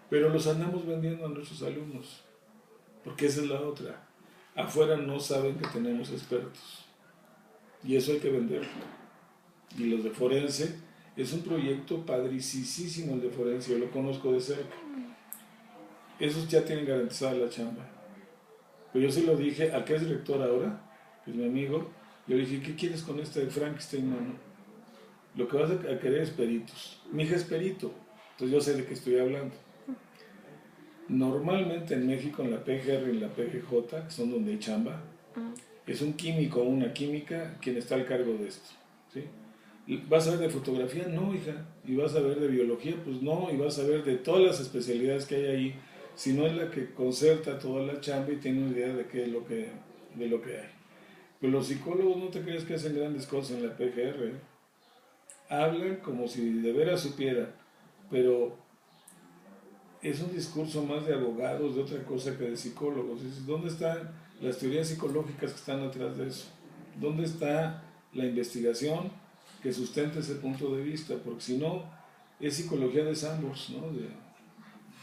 Pero los andamos vendiendo a nuestros alumnos, porque esa es la otra. Afuera no saben que tenemos expertos, y eso hay que venderlo. Y los de forense, es un proyecto padricísimo el de forense, yo lo conozco de cerca. Esos ya tienen garantizada la chamba. Pero yo se lo dije al que es director ahora, que es mi amigo, yo le dije, ¿qué quieres con este de Frankenstein, mano? Lo que vas a querer es peritos. Mi hija es perito, entonces yo sé de qué estoy hablando. Normalmente en México, en la PGR y en la PGJ, que son donde hay chamba, es un químico o una química quien está al cargo de esto, ¿sí? ¿Vas a ver de fotografía? No, hija. ¿Y vas a ver de biología? Pues no. ¿Y vas a ver de todas las especialidades que hay ahí? Si no es la que concerta toda la chamba y tiene una idea de qué es lo que hay. Pero los psicólogos no te crees que hacen grandes cosas en la PGR, ¿eh? Hablan como si de veras supieran, pero es un discurso más de abogados, de otra cosa que de psicólogos. Dices, ¿dónde están las teorías psicológicas que están atrás de eso? ¿Dónde está la investigación que sustente ese punto de vista? Porque si no, es psicología de Sanders, ¿no? De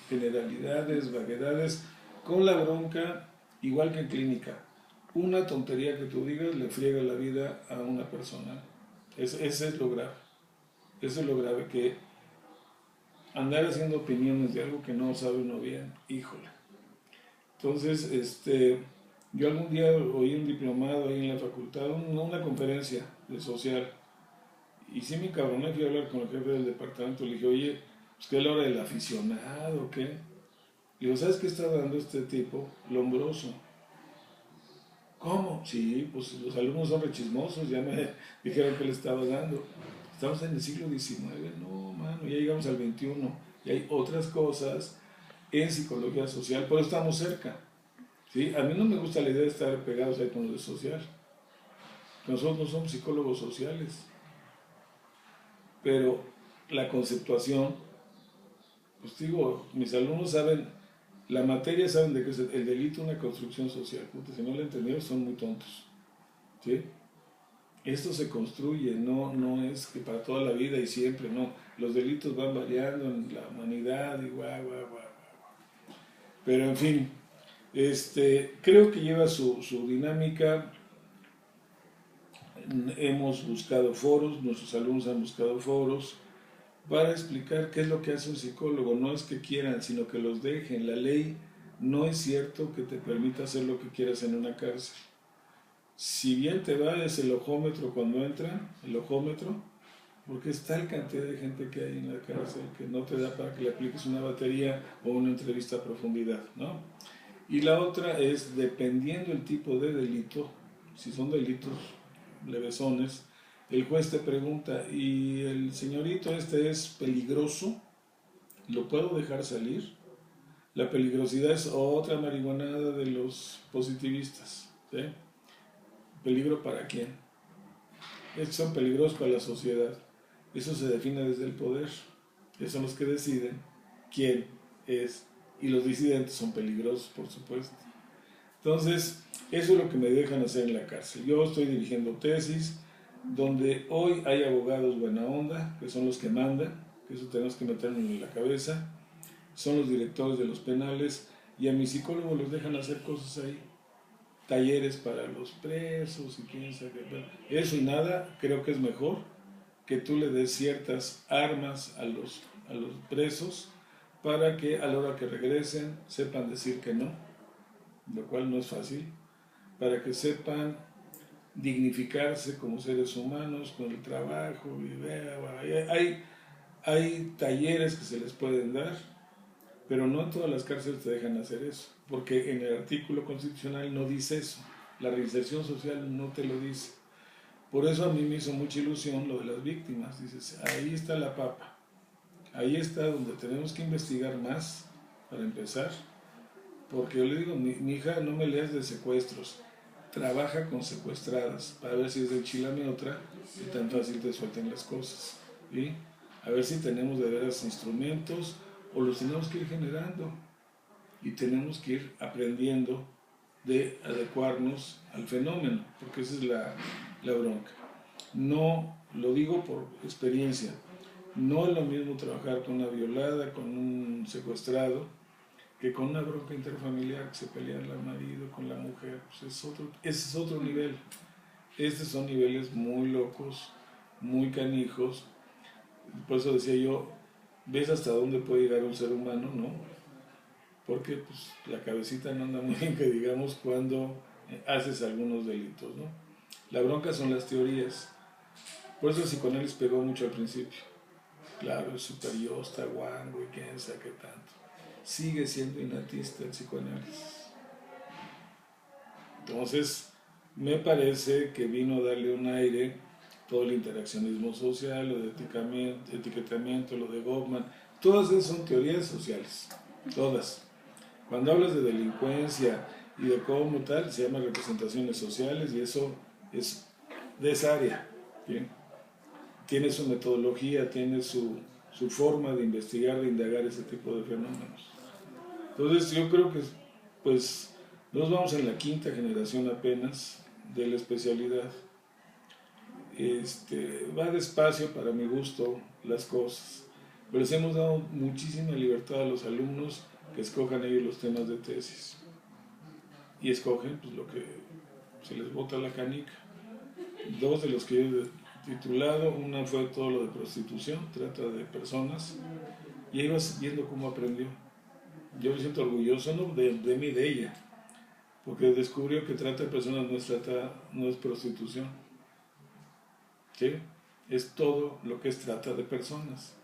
generalidades, vaguedades, con la bronca, igual que en clínica. Una tontería que tú digas le friega la vida a una persona. Ese es lo grave. Eso es lo grave, que andar haciendo opiniones de algo que no sabe uno bien, híjole. Entonces, yo algún día oí un diplomado ahí en la facultad, una conferencia de social, y sí me cabroné, fui a hablar con el jefe del departamento, le dije, oye, pues ¿qué es la hora del aficionado o qué? Le digo, ¿sabes qué está dando este tipo? Lombroso. ¿Cómo? Sí, pues los alumnos son rechismosos, ya me dijeron que le estaba dando. Estamos en el siglo XIX, no, mano, ya llegamos al XXI, y hay otras cosas en psicología social, pero estamos cerca, ¿sí? A mí no me gusta la idea de estar pegados ahí con lo de social. Nosotros no somos psicólogos sociales, pero la conceptuación, pues digo, mis alumnos saben La materia, ¿saben de qué es el delito? Una construcción social. Puta, si no lo entendieron, son muy tontos. ¿Sí? Esto se construye, no es que para toda la vida y siempre, no. Los delitos van variando en la humanidad y guau. Pero en fin, creo que lleva su dinámica. Hemos buscado foros, nuestros alumnos han buscado foros para explicar qué es lo que hace un psicólogo. No es que quieran, sino que los dejen. La ley no es cierto que te permita hacer lo que quieras en una cárcel. Si bien te va, es el ojómetro cuando entran, el ojómetro, porque es tal cantidad de gente que hay en la cárcel que no te da para que le apliques una batería o una entrevista a profundidad, ¿no? Y la otra es, dependiendo el tipo de delito, si son delitos levesones, el juez te pregunta, ¿y el señorito es peligroso? ¿Lo puedo dejar salir? La peligrosidad es otra marihuanada de los positivistas, ¿sí? ¿Peligro para quién? Estos son peligrosos para la sociedad. Eso se define desde el poder. Esos son los que deciden quién es. Y los disidentes son peligrosos, por supuesto. Entonces, eso es lo que me dejan hacer en la cárcel. Yo estoy dirigiendo tesis, donde hoy hay abogados buena onda, que son los que mandan, que eso tenemos que meternos en la cabeza, son los directores de los penales, y a mis psicólogos los dejan hacer cosas ahí. Talleres para los presos y quién sabe qué. Eso y nada, creo que es mejor que tú le des ciertas armas a los presos para que a la hora que regresen sepan decir que no, lo cual no es fácil, para que sepan dignificarse como seres humanos con el trabajo. Hay talleres que se les pueden dar, pero no en todas las cárceles te dejan hacer eso, porque en el artículo constitucional no dice eso, la reinserción social no te lo dice. Por eso a mí me hizo mucha ilusión lo de las víctimas. Dices, ahí está la papa, ahí está donde tenemos que investigar más para empezar, porque yo le digo, mi hija, no me leas de secuestros, trabaja con secuestradas para ver si es de enchilame otra y tan fácil te suelten las cosas, ¿sí? A ver si tenemos de veras instrumentos o los tenemos que ir generando y tenemos que ir aprendiendo de adecuarnos al fenómeno, porque esa es la bronca. No, lo digo por experiencia, no es lo mismo trabajar con una violada, con un secuestrado, que con una bronca interfamiliar, que se pelea el marido con la mujer. Pues ese es otro nivel. Estos son niveles muy locos, muy canijos. Por eso decía yo, ves hasta dónde puede llegar un ser humano, ¿no? Porque pues, la cabecita no anda muy bien, que digamos, cuando haces algunos delitos, ¿no? La bronca son las teorías. Por eso el psicoanálisis pegó mucho al principio. Claro, es super yo, está guango y quién sabe qué tanto. Sigue siendo innatista el psicoanálisis. Entonces, me parece que vino a darle un aire todo el interaccionismo social, lo de etiquetamiento, lo de Goffman. Todas esas son teorías sociales, todas. Cuando hablas de delincuencia y de cómo tal, se llama representaciones sociales, y eso es de esa área, ¿bien? Tiene su metodología, tiene su forma de investigar, de indagar ese tipo de fenómenos. Entonces yo creo que pues nos vamos en la quinta generación apenas de la especialidad. Va despacio para mi gusto las cosas, pero les hemos dado muchísima libertad a los alumnos que escojan ellos los temas de tesis y escogen pues lo que se les bota la canica. Dos de los que yo he titulado, una fue todo lo de prostitución, trata de personas, y ahí vas viendo cómo aprendió. Yo me siento orgulloso, ¿no? de mí y de ella, porque descubrió que trata de personas no es prostitución, ¿sí? Es todo lo que es trata de personas.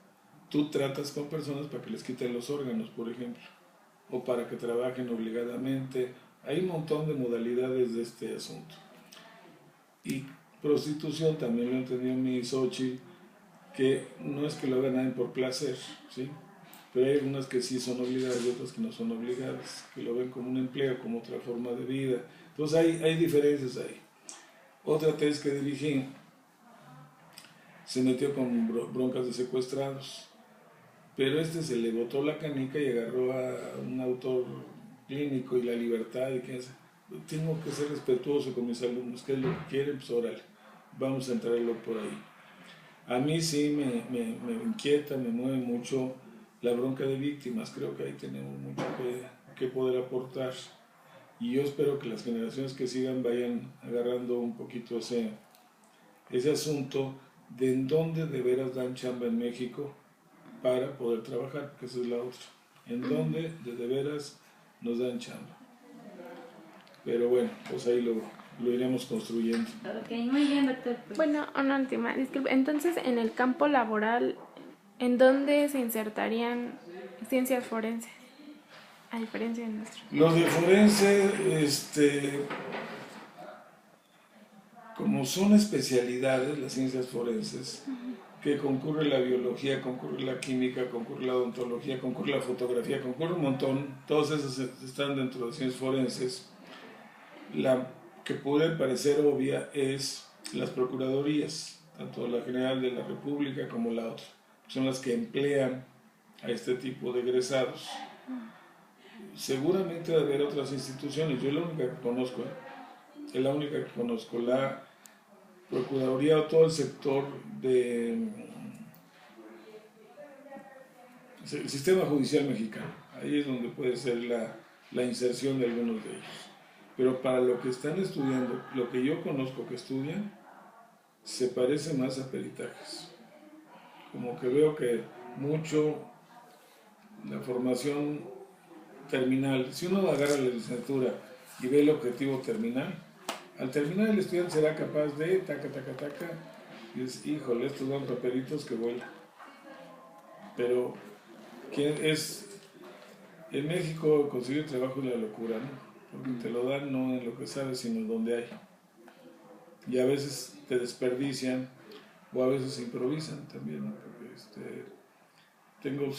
Tú tratas con personas para que les quiten los órganos, por ejemplo, o para que trabajen obligadamente. Hay un montón de modalidades de este asunto. Y prostitución también lo entendió mi Xochitl, que no es que lo hagan nadie por placer, ¿sí? Pero hay algunas que sí son obligadas y otras que no son obligadas, que lo ven como un empleo, como otra forma de vida. Entonces hay diferencias ahí. Otra tesis que dirigí se metió con broncas de secuestrados. pero se le botó la canica y agarró a un autor clínico y la libertad y qué hace. Tengo que ser respetuoso con mis alumnos, ¿qué es lo que quieren? Pues órale, vamos a entrarlo por ahí. A mí sí me inquieta, me mueve mucho la bronca de víctimas, creo que ahí tenemos mucho que poder aportar y yo espero que las generaciones que sigan vayan agarrando un poquito ese asunto de en dónde de veras dan chamba en México para poder trabajar, porque esa es la otra, en dónde de veras nos dan chamba. Pero bueno, pues ahí lo iremos construyendo. Ok, muy bien, doctor. Bueno, una última, disculpe. Entonces, en el campo laboral, ¿en dónde se insertarían ciencias forenses? A diferencia de nuestro. Los de forense, como son especialidades, las ciencias forenses, que concurre la biología, concurre la química, concurre la odontología, concurre la fotografía, concurre un montón, todos esos están dentro de ciencias forenses. La que puede parecer obvia es las procuradurías, tanto la General de la República como la otra, son las que emplean a este tipo de egresados. Seguramente debe haber otras instituciones, yo es la única que conozco, es la única que conozco, la Procuraduría o todo el sector del sistema judicial mexicano, ahí es donde puede ser la inserción de algunos de ellos. Pero para lo que están estudiando, lo que yo conozco que estudian, se parece más a peritajes. Como que veo que mucho la formación terminal, si uno agarra la licenciatura y ve el objetivo terminal, al terminar el estudiante será capaz de taca, y es, híjole, estos son papelitos que vuelan. Pero en México conseguir trabajo es la locura, ¿no? Porque te lo dan no en lo que sabes, sino donde hay. Y a veces te desperdician o a veces improvisan también, ¿no? Porque tengo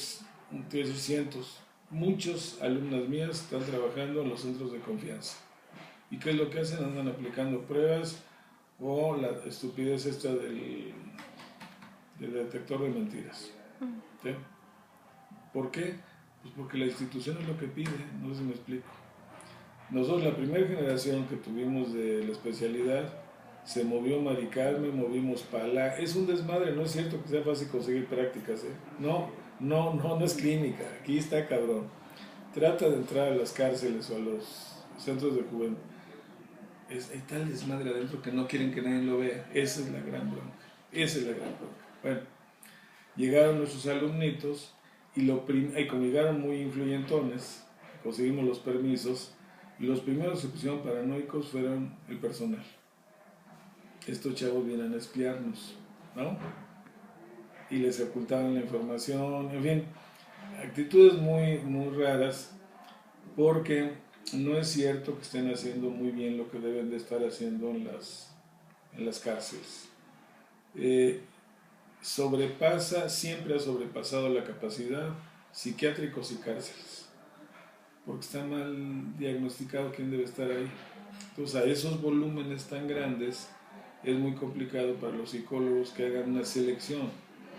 cientos, muchos alumnas mías están trabajando en los centros de confianza. ¿Y qué es lo que hacen? Andan aplicando pruebas o la estupidez esta del detector de mentiras. ¿Sí? ¿Por qué? Pues porque la institución es lo que pide, no sé si me explico. Nosotros, la primera generación que tuvimos de la especialidad, se movió Mari Carmen, movimos Pala. Es un desmadre, no es cierto que sea fácil conseguir prácticas, ¿eh? No es clínica, aquí está cabrón. Trata de entrar a las cárceles o a los centros de juventud. Hay tal desmadre adentro que no quieren que nadie lo vea. Esa es la gran bronca. Bueno, llegaron nuestros alumnitos y como llegaron muy influyentones, conseguimos los permisos. Y los primeros que se pusieron paranoicos fueron el personal. Estos chavos vienen a espiarnos, ¿no? Y les ocultaban la información, en fin, actitudes muy, muy raras, porque no es cierto que estén haciendo muy bien lo que deben de estar haciendo en las cárceles. Siempre ha sobrepasado la capacidad psiquiátricos y cárceles, porque está mal diagnosticado quién debe estar ahí. Entonces, a esos volúmenes tan grandes es muy complicado para los psicólogos que hagan una selección.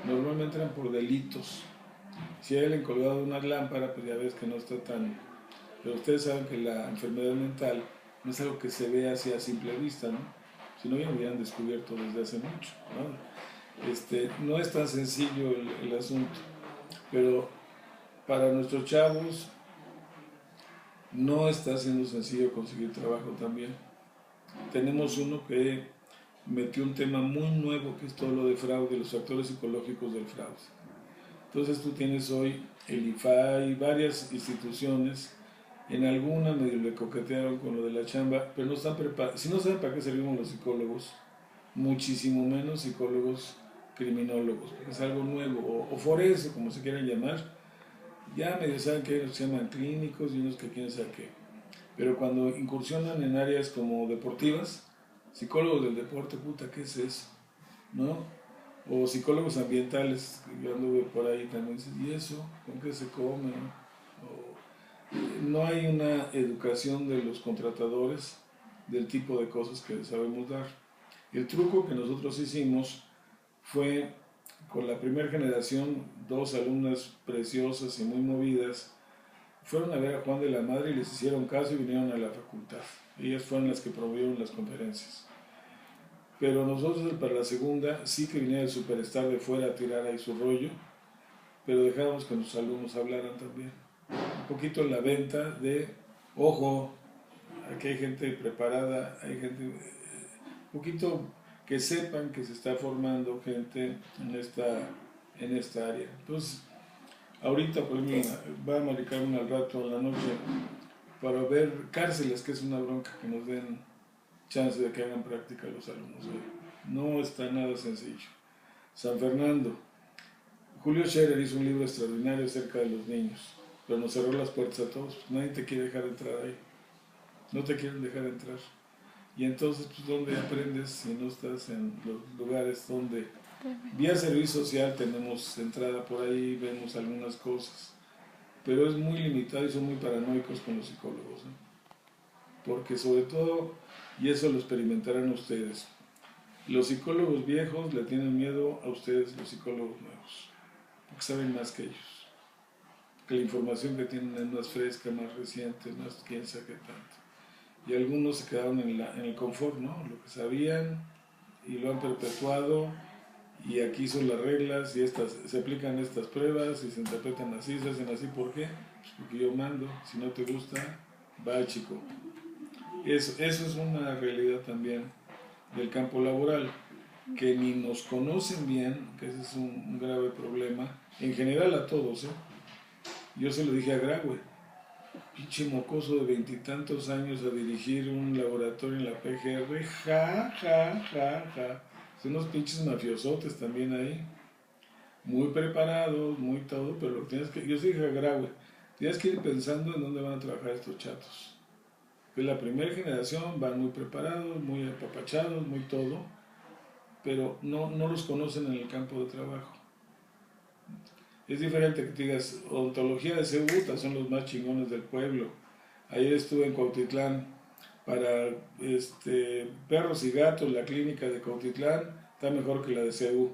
Normalmente entran por delitos. Si hay alguien colgado de una lámpara, pues ya ves que no está tan... Pero ustedes saben que la enfermedad mental no es algo que se ve así a simple vista, ¿no? Si no, ya lo hubieran descubierto desde hace mucho, ¿no? No es tan sencillo el asunto, pero para nuestros chavos no está siendo sencillo conseguir trabajo también. Tenemos uno que metió un tema muy nuevo, que es todo lo de fraude, los factores psicológicos del fraude. Entonces tú tienes hoy el IFAI, varias instituciones, en alguna medio le coquetearon con lo de la chamba, pero no están preparados. Si no saben para qué servimos los psicólogos, muchísimo menos psicólogos criminólogos, porque es algo nuevo, o forense, como se quieran llamar. Ya medio saben que hay unos que se llaman clínicos y unos que quieren saber qué. Pero cuando incursionan en áreas como deportivas, psicólogos del deporte, puta, ¿qué es eso? ¿No? O psicólogos ambientales, yo anduve por ahí también, ¿y eso? ¿Con qué se come? No hay una educación de los contratadores del tipo de cosas que sabemos dar. El truco que nosotros hicimos fue con la primera generación, 2 alumnas preciosas y muy movidas, fueron a ver a Juan de la Madre y les hicieron caso y vinieron a la facultad. Ellas fueron las que promovieron las conferencias. Pero nosotros para la segunda sí que venía el superstar de fuera a tirar ahí su rollo, pero dejábamos que los alumnos hablaran también. Un poquito en la venta de, ojo, aquí hay gente preparada, hay gente, un poquito que sepan que se está formando gente en esta área. Entonces, ahorita, por ejemplo, va a maricarme al rato en la noche para ver cárceles, que es una bronca, que nos den chance de que hagan práctica los alumnos. No está nada sencillo. San Fernando. Julio Scherer hizo un libro extraordinario acerca de los niños, pero nos cerró las puertas a todos. Nadie te quiere dejar entrar ahí. No te quieren dejar entrar. Y entonces, pues, ¿dónde aprendes si no estás en los lugares donde... Vía servicio social tenemos entrada por ahí, vemos algunas cosas, pero es muy limitado y son muy paranoicos con los psicólogos, ¿no? Porque sobre todo, y eso lo experimentarán ustedes, los psicólogos viejos le tienen miedo a ustedes, los psicólogos nuevos, porque saben más que ellos, que la información que tienen es más fresca, más reciente, más quién sabe qué tanto. Y algunos se quedaron en el confort, ¿no? Lo que sabían y lo han perpetuado, y aquí son las reglas y se aplican estas pruebas y se interpretan así, se hacen así. ¿Por qué? Pues porque yo mando, si no te gusta, va chico. Eso es una realidad también del campo laboral, que ni nos conocen bien, que ese es un grave problema, en general a todos, ¿eh? Yo se lo dije a Graue, pinche mocoso de 20 y tantos años a dirigir un laboratorio en la PGR, ja. Son unos pinches mafiosotes también ahí, muy preparados, muy todo, pero lo que tienes que, yo sí dije a Graue, tienes que ir pensando en dónde van a trabajar estos chatos. Que la primera generación van muy preparados, muy apapachados, muy todo, pero no los conocen en el campo de trabajo. Es diferente que te digas, odontología de CU, son los más chingones del pueblo. Ayer estuve en Cuautitlán para perros y gatos, la clínica de Cuautitlán está mejor que la de CU.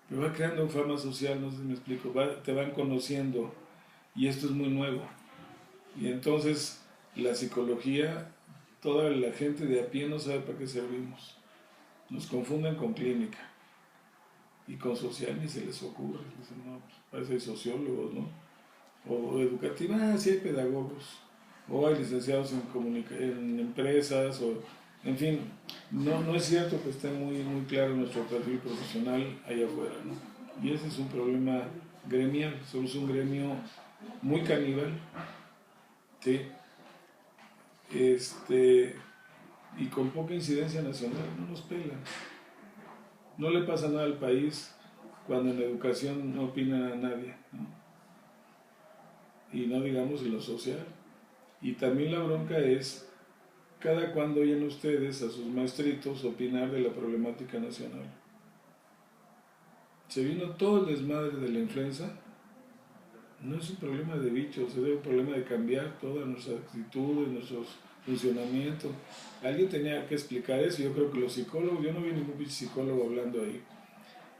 Pero va creando fama social, no sé si me explico, te van conociendo y esto es muy nuevo. Y entonces la psicología, toda la gente de a pie no sabe para qué servimos. Nos confunden con clínica y con social ni se les ocurre. Dicen, no, pues parece sociólogos, ¿no? O educativa, sí hay pedagogos, o hay licenciados en empresas, o en fin, no es cierto que esté muy claro nuestro perfil profesional allá afuera, ¿no? Y ese es un problema gremial, somos un gremio muy caníbal, ¿sí? Y con poca incidencia nacional, no nos pelan. No le pasa nada al país cuando en la educación no opina a nadie, ¿no? Y no digamos en lo social. Y también la bronca es cada cuando oyen ustedes a sus maestritos opinar de la problemática nacional. Se vino todo el desmadre de la influenza. No es un problema de bichos, es un problema de cambiar todas nuestras actitudes, nuestros funcionamientos. Alguien tenía que explicar eso. Yo creo que los psicólogos, yo no vi ningún psicólogo hablando ahí.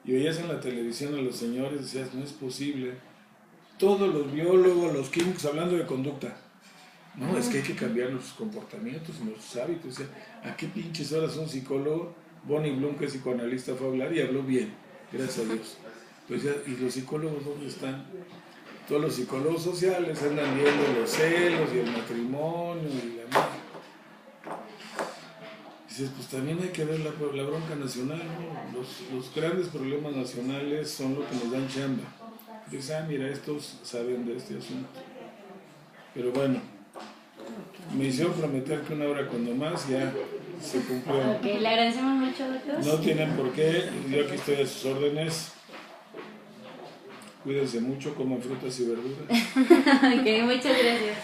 Y veías en la televisión a los señores y decías, no es posible. Todos los biólogos, los químicos hablando de conducta. No, es que hay que cambiar nuestros comportamientos, nuestros hábitos. O sea, ¿a qué pinches horas un psicólogo? Bonnie Bloom, que es psicoanalista, fue a hablar y habló bien, gracias a Dios. Pues ya, ¿y los psicólogos dónde están? Todos los psicólogos sociales andan viendo los celos y el matrimonio y la madre. Dices, pues también hay que ver la bronca nacional, ¿no? Los grandes problemas nacionales son lo que nos dan chamba. Dices, mira, estos saben de este asunto. Pero bueno, me hicieron prometer que una hora cuando más ya se cumplió. Ok, le agradecemos mucho, doctor. No tienen por qué, yo aquí estoy a sus órdenes. Cuídense mucho, coman frutas y verduras. Ok, muchas gracias.